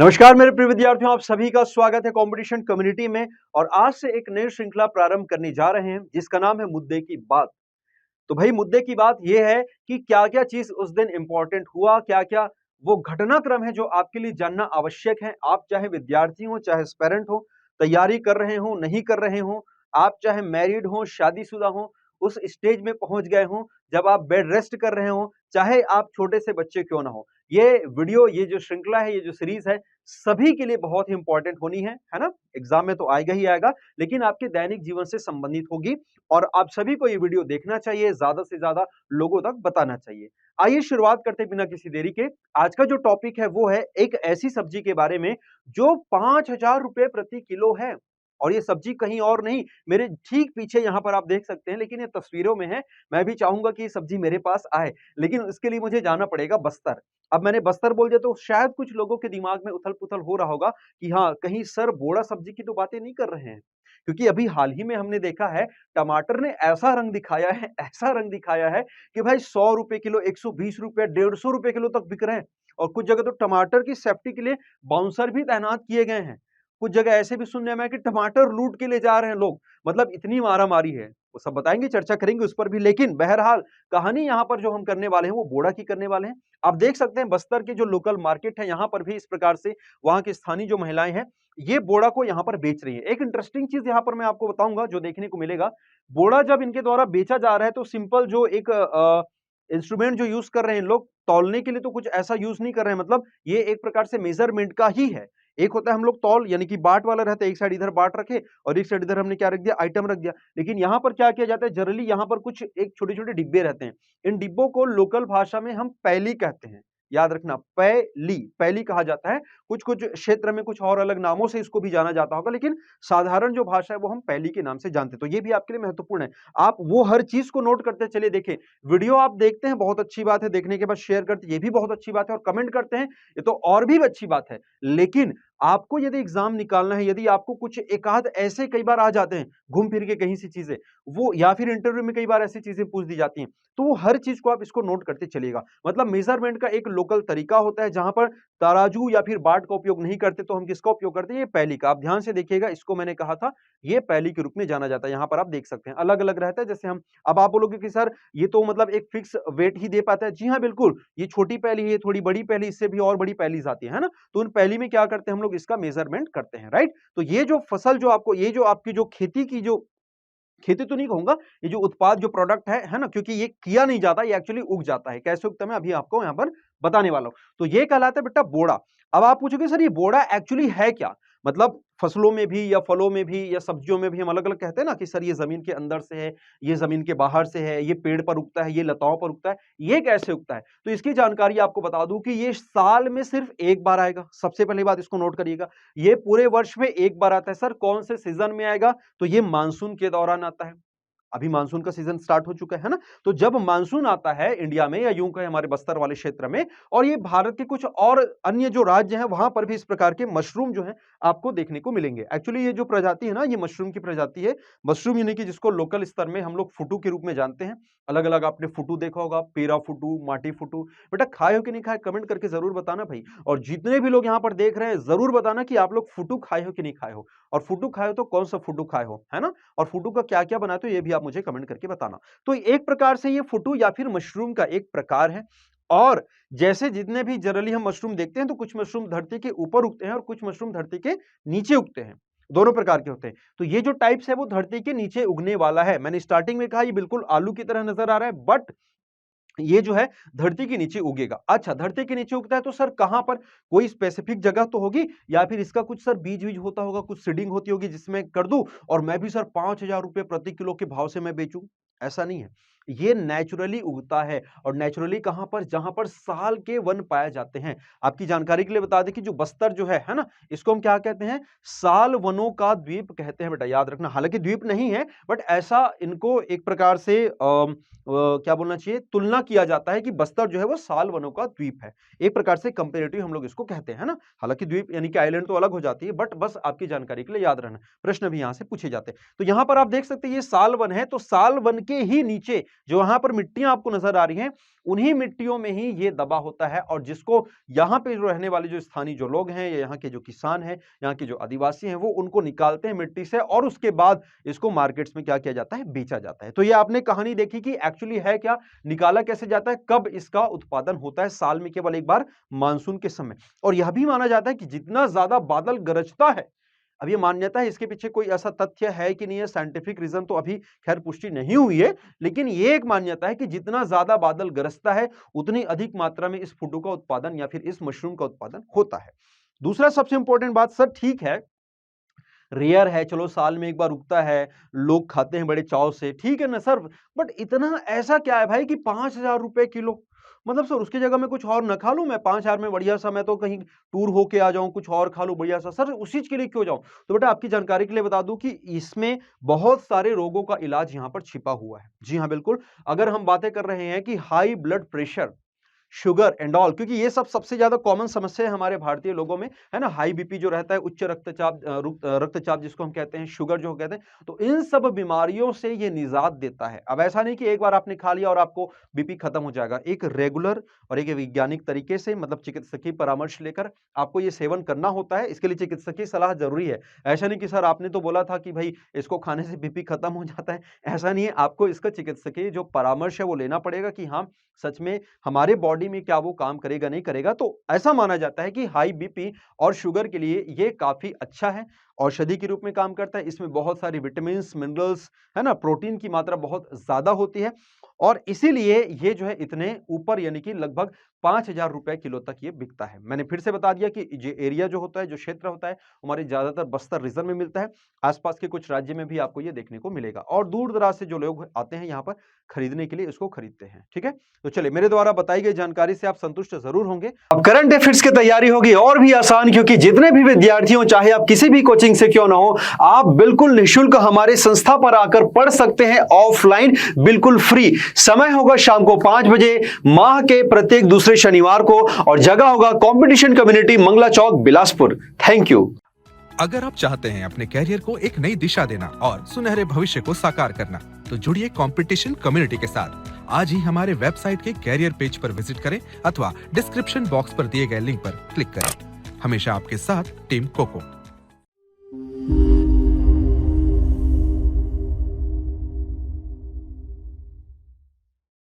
नमस्कार मेरे प्रिय विद्यार्थियों, आप सभी का स्वागत है कंपटीशन कम्युनिटी में। और आज से एक नई श्रृंखला प्रारंभ करने जा रहे हैं जिसका नाम है मुद्दे की बात। तो भाई मुद्दे की बात यह है कि क्या-क्या चीज उस दिन इंपॉर्टेंट हुआ, क्या-क्या वो घटनाक्रम है जो आपके लिए जानना आवश्यक है। आप चाहे विद्यार्थी हो, चाहे एस्पिरेंट हो, तैयारी कर रहे हो, नहीं कर रहे हो, आप चाहे मैरिड हो, शादीशुदा हो, उस स्टेज में पहुंच गए हो जब आप बेड रेस्ट कर रहे हो, चाहे आप छोटे से बच्चे क्यों ना हो। ये वीडियो, ये जो श्रृंखला है, ये जो सीरीज है, सभी के लिए बहुत ही इंपॉर्टेंट होनी है ना। एग्जाम में तो आएगा ही आएगा, लेकिन आपके दैनिक जीवन से संबंधित होगी और आप सभी को ये वीडियो देखना चाहिए, ज्यादा से ज्यादा लोगों तक बताना चाहिए। आइए शुरुआत करते बिना किसी देरी के। आज का जो टॉपिक है वो है एक ऐसी सब्जी के बारे में जो 5,000 रुपए प्रति किलो है। और ये सब्जी कहीं और नहीं, मेरे ठीक पीछे यहां पर आप देख सकते हैं, लेकिन ये तस्वीरों में है। मैं भी चाहूंगा कि ये सब्जी मेरे पास आए, लेकिन इसके लिए मुझे जाना पड़ेगा बस्तर। अब मैंने बस्तर बोल दिया तो शायद कुछ लोगों के दिमाग में उथल-पुथल हो रहा होगा कि हाँ, कहीं सर बोड़ा सब्जी की तो बातें नहीं कर रहे हैं। क्योंकि अभी हाल ही में हमने देखा है, टमाटर ने ऐसा रंग दिखाया है, ऐसा रंग दिखाया है कि भाई ₹100 किलो, ₹120, ₹150 किलो तक बिक रहे हैं। और कुछ जगह तो टमाटर की सेफ्टी के लिए बाउंसर भी तैनात किए गए हैं। कुछ जगह ऐसे भी सुनने में आया कि टमाटर लूट के ले जा रहे हैं लोग। मतलब इतनी मारामारी है। वो सब बताएँगे, चर्चा करेंगे उस पर भी। लेकिन बहरहाल कहानी यहाँ पर जो हम करने वाले हैं वो बोड़ा की करने वाले हैं। आप देख सकते हैं बस्तर के जो लोकल मार्केट है, यहाँ पर भी इस प्रकार से वहाँ की स्थानीय जो महिलाएं हैं, ये बोड़ा को यहाँ पर बेच रही हैं। एक इंटरेस्टिंग चीज यहाँ पर मैं आपको बताऊंगा जो देखने को मिलेगा। बोड़ा जब इनके द्वारा बेचा जा रहा है तो सिंपल जो एक इंस्ट्रूमेंट जो यूज कर रहे हैं लोग, तौलने के लिए तो कुछ ऐसा यूज नहीं कर रहे हैं। मतलब ये एक प्रकार से मेजरमेंट का ही है। एक होता है हम लोग तौल, यानी कि बाट वाला रहता है, एक साइड इधर बाट रखे और एक साइड इधर हमने क्या रख दिया, आइटम रख दिया। लेकिन यहाँ पर क्या किया जाता है, जनरली यहाँ पर कुछ एक छोटे छोटे डिब्बे रहते हैं। इन डिब्बों को लोकल भाषा में हम पैली कहते हैं। याद रखना, पैली पैली कहा जाता है। कुछ कुछ क्षेत्र में कुछ और अलग नामों से इसको भी जाना जाता होगा, लेकिन साधारण जो भाषा है वो हम पैली के नाम से जानते हैं। तो ये भी आपके लिए महत्वपूर्ण है। आप वो हर चीज को नोट करते चलिए। देखें, वीडियो आप देखते हैं, बहुत अच्छी बात है, देखने के बाद शेयर करते, ये भी बहुत अच्छी बात है, और कमेंट करते हैं, ये तो और भी अच्छी बात है। लेकिन आपको यदि एग्जाम निकालना है, यदि आपको कुछ एकाध ऐसे कई बार आ जाते हैं घूम फिर के कहीं सी चीजें, वो या फिर इंटरव्यू में कई बार ऐसी चीजें पूछ दी जाती हैं, तो वो हर चीज को आप इसको नोट करते चलिएगा। मतलब मेजरमेंट का एक लोकल तरीका होता है जहां पर तराजू या फिर बाट का उपयोग नहीं करते, तो हम किसका उपयोग करते हैं, ये पैली का। आप ध्यान से देखिएगा, इसको मैंने कहा था, ये पैली के रूप में जाना जाता है। यहाँ पर आप देख सकते हैं अलग अलग रहता है। जैसे हम, अब आप बोलोगे कि सर ये तो मतलब एक फिक्स वेट ही दे पाता है। जी हाँ बिल्कुल, ये छोटी पैली है, थोड़ी बड़ी पैली, इससे भी और बड़ी पैलीज आती है ना। तो उन पैली में क्या करते हैं हम लोग, इसका मेजरमेंट करते हैं, राइट। तो ये जो फसल जो आपको, ये जो आपकी जो खेती की जो, खेती तो नहीं कहूंगा, ये जो उत्पाद जो प्रोडक्ट है ना, क्योंकि ये किया नहीं जाता, ये एक्चुअली उग जाता है। कैसे उगता है मैं अभी आपको यहाँ पर बताने वाला हूं। तो ये कहलाता है बेटा बोड़ा। अब आप पूछोगे सर ये बोड़ा एक्चुअली है क्या। मतलब फसलों में भी या फलों में भी या सब्जियों में भी हम अलग अलग कहते हैं ना कि सर ये जमीन के अंदर से है, ये जमीन के बाहर से है, ये पेड़ पर उगता है, ये लताओं पर उगता है, ये कैसे उगता है। तो इसकी जानकारी आपको बता दूं कि ये साल में सिर्फ एक बार आएगा। सबसे पहली बात इसको नोट करिएगा, ये पूरे वर्ष में एक बार आता है। सर कौन से सीजन में आएगा, तो ये मानसून के दौरान आता है। अभी मानसून का सीजन स्टार्ट हो चुका है ना। तो जब मानसून आता है इंडिया में, या यूं कहें हमारे बस्तर वाले क्षेत्र में, और ये भारत के कुछ और अन्य जो राज्य हैं वहां पर भी इस प्रकार के मशरूम जो हैं आपको देखने को मिलेंगे। एक्चुअली ये जो प्रजाति है ना, ये मशरूम की प्रजाति है। मशरूम यानी कि जिसको लोकल स्तर में हम लोग फुटू के रूप में जानते हैं। अलग अलग आपने फुटू देखा होगा, पेरा फुटू, माटी फुटू। बेटा खाए हो कि नहीं खाए, कमेंट करके जरूर बताना भाई। और जितने भी लोग यहाँ पर देख रहे हैं, जरूर बताना कि आप लोग फुटू खाए हो कि नहीं खाए हो, और फुटू खाए हो तो कौन सा फुटू खाए हो, है ना। और फुटू का क्या क्या बनाते हो ये भी आप मुझे कमेंट करके बताना। तो एक प्रकार से ये फुटू या फिर मशरूम का एक प्रकार है। और जैसे जितने भी जनरली हम मशरूम देखते हैं, तो कुछ मशरूम धरती के ऊपर उगते हैं और कुछ मशरूम धरती के नीचे उगते हैं। दोनों प्रकार के होते हैं। तो ये जो टाइप्स है वो धरती के नीचे उगने वाला है। मैंने स्टार्टिंग में कहा ये बिल्कुल आलू की तरह नजर आ रहा है, बट ये जो है धरती के नीचे उगेगा। अच्छा, धरती के नीचे उगता है तो सर कहां पर, कोई स्पेसिफिक जगह तो होगी, या फिर इसका कुछ सर बीज बीज होता होगा, कुछ सीडिंग होती होगी जिसमें कर दूं और मैं भी सर 5,000 रुपए प्रति किलो के भाव से मैं बेचूं। ऐसा नहीं है, ये नेचुरली उगता है। और नेचुरली कहां पर, जहां पर साल के वन पाए जाते हैं। आपकी जानकारी के लिए बता दें कि जो बस्तर जो है ना, इसको हम क्या कहते हैं, साल वनों का द्वीप कहते हैं। बेटा याद रखना, हालांकि द्वीप नहीं है, बट ऐसा इनको एक प्रकार से क्या बोलना चाहिए, तुलना किया जाता है कि बस्तर जो है वो साल वनों का द्वीप है। एक प्रकार से कंपेरेटिव हम लोग इसको कहते हैं ना। हालांकि द्वीप यानी कि आइलैंड तो अलग हो जाती है, बट बस आपकी जानकारी के लिए याद रहना, प्रश्न भी यहां से पूछे जाते हैं। तो यहां पर आप देख सकते हैं ये साल वन है, तो साल वन के ही नीचे जो यहाँ पर मिट्टियां आपको नजर आ रही हैं, उन्हीं मिट्टियों में ही ये दबा होता है, और जिसको यहाँ पे जो रहने वाले जो स्थानीय जो लोग हैं या यहाँ के जो किसान हैं, यहाँ के जो आदिवासी हैं, वो उनको निकालते हैं मिट्टी से और उसके बाद इसको मार्केट्स में क्या किया जाता है, बेचा जाता है। तो ये आपने कहानी देखी कि एक्चुअली है क्या, निकाला कैसे जाता है, कब इसका उत्पादन होता है, साल में केवल एक बार मानसून के समय। और यह भी माना जाता है कि जितना ज्यादा बादल गरजता है, अब ये मान्यता है, इसके पीछे कोई ऐसा तथ्य है कि नहीं है, साइंटिफिक रीजन तो अभी खैर पुष्टि नहीं हुई है, लेकिन ये एक मान्यता है कि जितना ज्यादा बादल गरजता है उतनी अधिक मात्रा में इस फुडू का उत्पादन या फिर इस मशरूम का उत्पादन होता है। दूसरा सबसे इंपॉर्टेंट बात, सर ठीक है रेयर है, चलो साल में एक बार उगता है, लोग खाते हैं बड़े चाव से, ठीक है ना सर, बट इतना ऐसा क्या है भाई कि 5,000 रुपए किलो, मतलब सर उसकी जगह मैं कुछ और न खा लूं, मैं 5,000 में बढ़िया सा मैं तो कहीं टूर होके आ जाऊं, कुछ और खा लूं बढ़िया सा, सर उस चीज के लिए क्यों जाऊं? तो बेटा आपकी जानकारी के लिए बता दूं कि इसमें बहुत सारे रोगों का इलाज यहां पर छिपा हुआ है। जी हाँ बिल्कुल, अगर हम बातें कर रहे हैं कि high blood pressure, sugar and all, क्योंकि ये सब सबसे ज्यादा कॉमन समस्या है हमारे भारतीय लोगों में, है ना, हाई बीपी जो रहता है, उच्च रक्तचाप, रक्तचाप जिसको हम कहते हैं, शुगर जो कहते हैं, तो इन सब बीमारियों से ये निजात देता है। अब ऐसा नहीं कि एक बार आपने खा लिया और आपको बीपी खत्म हो जाएगा, एक रेगुलर और एक वैज्ञानिक तरीके से, मतलब चिकित्सकीय परामर्श लेकर आपको ये सेवन करना होता है। इसके लिए चिकित्सकीय सलाह जरूरी है। ऐसा नहीं कि सर आपने तो बोला था कि भाई इसको खाने से बीपी खत्म हो जाता है, ऐसा नहीं है, आपको इसका चिकित्सकीय जो परामर्श है वो लेना पड़ेगा कि हाँ सच में हमारे बॉडी में क्या वो काम करेगा नहीं करेगा। तो ऐसा माना जाता है कि हाई बीपी और शुगर के लिए ये काफी अच्छा है, औषधि के रूप में काम करता है। इसमें बहुत सारी विटामिन, मिनरल्स, है ना, प्रोटीन की मात्रा बहुत ज्यादा होती है, और इसीलिए ये जो है इतने ऊपर, यानी कि लगभग 5,000 रुपए किलो तक ये बिकता है। मैंने फिर से बता दिया कि ये एरिया जो होता है, जो क्षेत्र होता है, हमारे ज्यादातर बस्तर रीजन में मिलता है, आसपास के कुछ राज्य में भी आपको ये देखने को मिलेगा, और दूर दराज से जो लोग आते हैं यहाँ पर खरीदने के लिए इसको खरीदते हैं। ठीक है, तो चलिए, मेरे द्वारा बताई गई जानकारी से आप संतुष्ट जरूर होंगे। अब करंट अफेयर्स की तैयारी होगी और भी आसान, क्योंकि जितने भी विद्यार्थी हो, चाहे आप किसी भी कोचिंग से क्यों ना हो, आप बिल्कुल निःशुल्क हमारे संस्था पर आकर पढ़ सकते हैं, ऑफलाइन बिल्कुल फ्री। समय होगा शाम को 5 बजे, माह के प्रत्येक दूसरे शनिवार को, और जगह होगा competition community, Mangla Chowk, Bilaspur. Thank you. अगर आप चाहते हैं अपने कैरियर को एक नई दिशा देना और सुनहरे भविष्य को साकार करना, तो जुड़िए कंपटीशन कम्युनिटी के साथ। आज ही हमारे वेबसाइट के कैरियर पेज पर विजिट करें अथवा डिस्क्रिप्शन बॉक्स पर दिए गए लिंक पर क्लिक करें। हमेशा आपके साथ टीम कोको।